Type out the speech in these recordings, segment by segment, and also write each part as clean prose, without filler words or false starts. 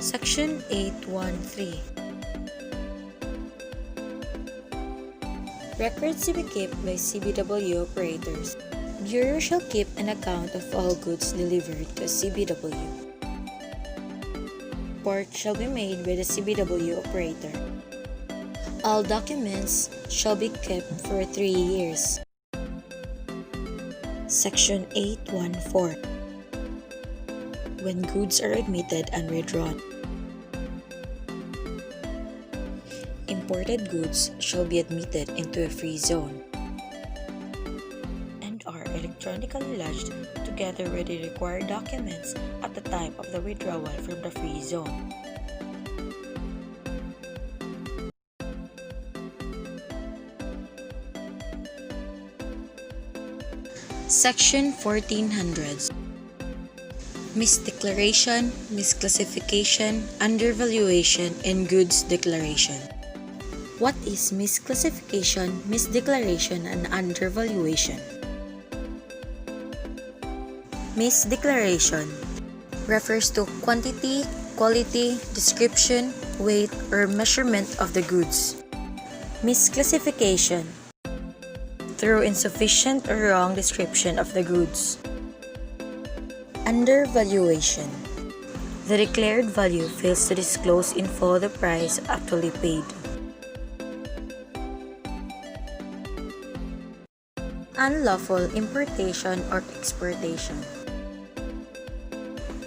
Section 813. Records to be kept by CBW operators. Bureau shall keep an account of all goods delivered to CBW. Report shall be made by the CBW operator. All documents shall be kept for 3 years. Section 814. When goods are admitted and withdrawn. Imported goods shall be admitted into a free zone and are electronically lodged together with the required documents at the time of the withdrawal from the free zone. Section 1400. Misdeclaration, misclassification, undervaluation, and goods declaration. What is misclassification, misdeclaration, and undervaluation? Misdeclaration refers to quantity, quality, description, weight, or measurement of the goods. Misclassification through insufficient or wrong description of the goods. Undervaluation. The declared value fails to disclose in full the price actually paid. Unlawful importation or exportation.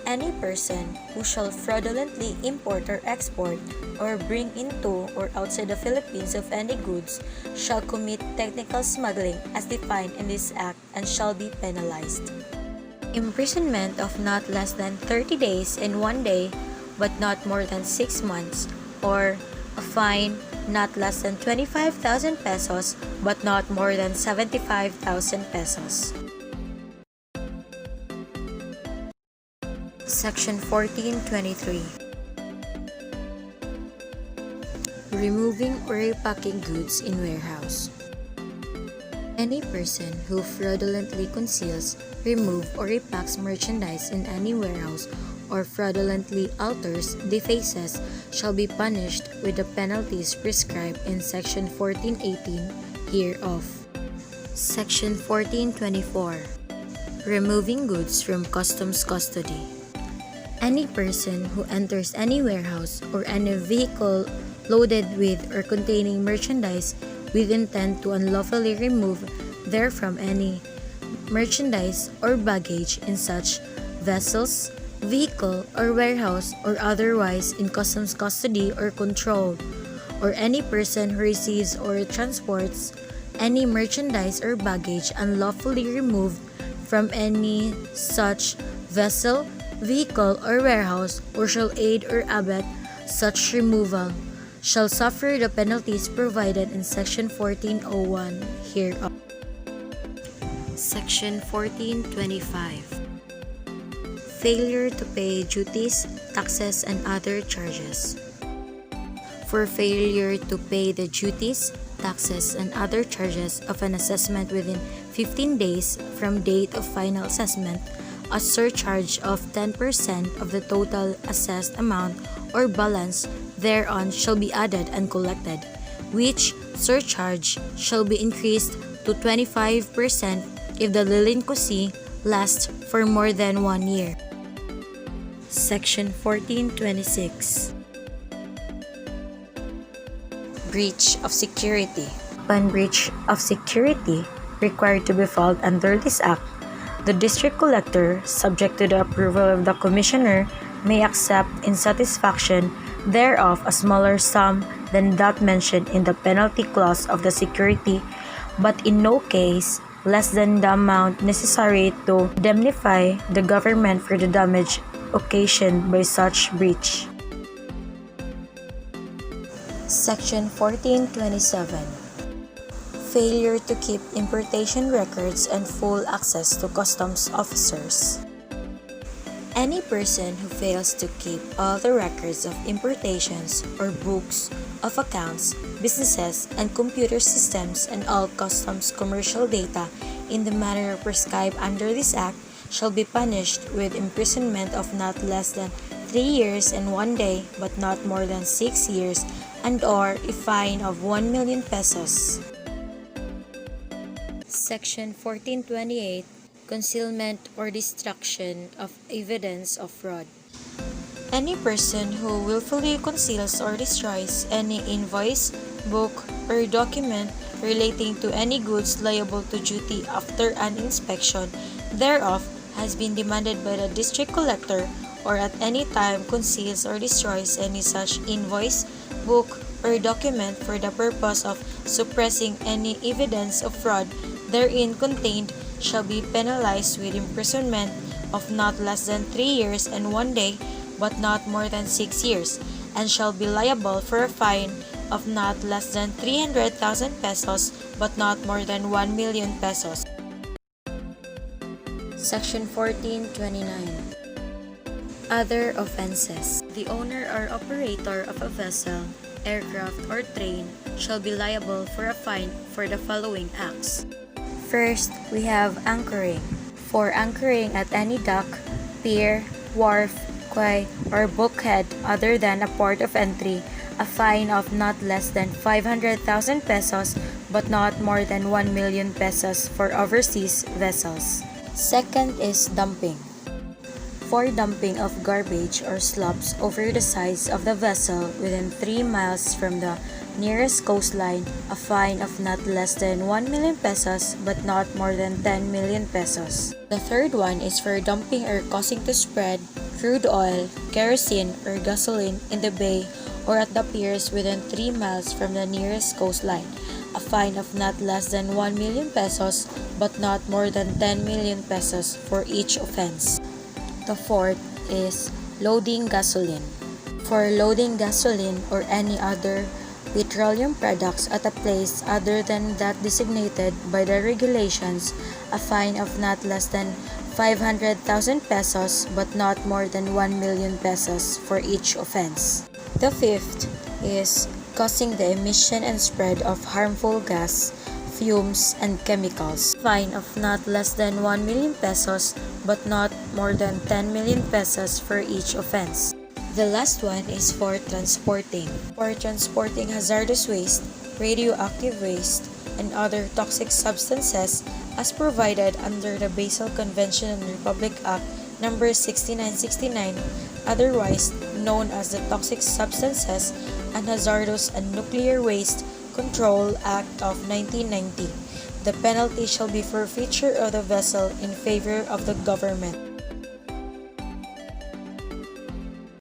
Any person who shall fraudulently import or export or bring into or outside the Philippines of any goods shall commit technical smuggling as defined in this act and shall be penalized. Imprisonment of not less than 30 days and 1 day, but not more than 6 months, or a fine not less than 25,000 pesos, but not more than 75,000 pesos. Section 1423. Removing or repacking goods in warehouse. Any person who fraudulently conceals, removes, or repacks merchandise in any warehouse or fraudulently alters, defaces, shall be punished with the penalties prescribed in Section 1418 hereof. Section 1424. Removing goods from customs custody. Any person who enters any warehouse or any vehicle loaded with or containing merchandise with intent to unlawfully remove therefrom any merchandise or baggage in such vessels, vehicle, or warehouse, or otherwise in customs custody or control, or any person who receives or transports any merchandise or baggage unlawfully removed from any such vessel, vehicle, or warehouse, or shall aid or abet such removal, shall suffer the penalties provided in Section 1401 hereof. Section 1425. Failure to pay duties, taxes, and other charges. For failure to pay the duties, taxes, and other charges of an assessment within 15 days from date of final assessment, a surcharge of 10% of the total assessed amount or balance thereon shall be added and collected, which surcharge shall be increased to 25% if the delinquency lasts for more than 1 year. Section 1426. Breach of security. Upon breach of security required to be filed under this act, the district collector, subject to the approval of the commissioner, may accept in satisfaction thereof a smaller sum than that mentioned in the penalty clause of the security, but in no case less than the amount necessary to indemnify the government for the damage occasioned by such breach. Section 1427. Failure to keep importation records and full access to customs officers. Any person who fails to keep all the records of importations or books of accounts, businesses, and computer systems and all customs commercial data in the manner prescribed under this act shall be punished with imprisonment of not less than 3 years and 1 day but not more than 6 years, and or a fine of 1 million pesos. Section 1428, Concealment or Destruction of Evidence of Fraud. Any person who willfully conceals or destroys any invoice, book, or document relating to any goods liable to duty after an inspection thereof has been demanded by the district collector, or at any time conceals or destroys any such invoice, book, or document for the purpose of suppressing any evidence of fraud therein contained, shall be penalized with imprisonment of not less than 3 years and 1 day, but not more than 6 years, and shall be liable for a fine of not less than 300,000 pesos, but not more than 1 million pesos. Section 1429. Other offenses. The owner or operator of a vessel, aircraft, or train shall be liable for a fine for the following acts. First, we have anchoring. For anchoring at any dock, pier, wharf, quay, or bulkhead other than a port of entry, a fine of not less than 500,000 pesos but not more than 1 million pesos for overseas vessels. Second is dumping. For dumping of garbage or slubs over the sides of the vessel within 3 miles from the nearest coastline, a fine of not less than 1 million pesos but not more than 10 million pesos. The third one is for dumping or causing to spread crude oil, kerosene, or gasoline in the bay or at the piers within 3 miles from the nearest coastline, a fine of not less than 1 million pesos but not more than 10 million pesos for each offense. The fourth is loading gasoline. For loading gasoline or any other petroleum products at a place other than that designated by the regulations, a fine of not less than 500,000 pesos but not more than 1 million pesos for each offense. The fifth is causing the emission and spread of harmful gas, fumes, and chemicals. Fine of not less than 1 million pesos but not more than 10 million pesos for each offense. The last one is for transporting. For transporting hazardous waste, radioactive waste, and other toxic substances as provided under the Basel Convention and Republic Act No. 6969, otherwise known as the Toxic Substances and Hazardous and Nuclear Waste Control Act of 1990. The penalty shall be forfeiture of the vessel in favor of the government.